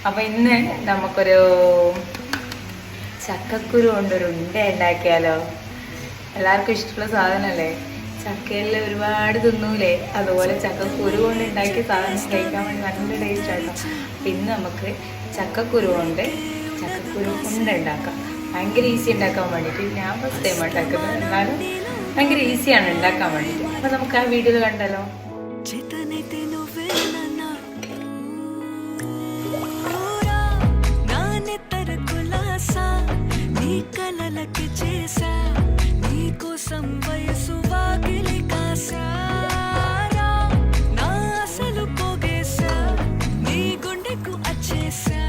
അപ്പോൾ ഇന്ന് നമുക്കൊരു ചക്കക്കുരു കൊണ്ടൊരു ഉണ്ട ഉണ്ടാക്കിയാലോ. എല്ലാവർക്കും ഇഷ്ടമുള്ള സാധനമല്ലേ, ചക്കയിൽ ഒരുപാട് തിന്നൂലേ, അതുപോലെ ചക്കക്കുരു കൊണ്ട് ഉണ്ടാക്കിയ സാധനം കഴിക്കാൻ വേണ്ടി നല്ല ടേസ്റ്റ് ആട്ടോ. അപ്പം ഇന്ന് നമുക്ക് ചക്കക്കുരു കൊണ്ട് ചക്കക്കുരു ഉണ്ട ഉണ്ടാക്കാം. ഭയങ്കര ഈസി ഉണ്ടാക്കാൻ വേണ്ടിയിട്ട്. ഞാൻ ഫസ്റ്റ് ടൈം ഉണ്ടാക്കുന്നത്, എന്നാലും ഭയങ്കര ഈസിയാണ് ഉണ്ടാക്കാൻ വേണ്ടിയിട്ട്. അപ്പം നമുക്ക് ആ വീഡിയോ കണ്ടല്ലോ. నా అసలు పోగేసా నీ గుండెకు అచ్చేసా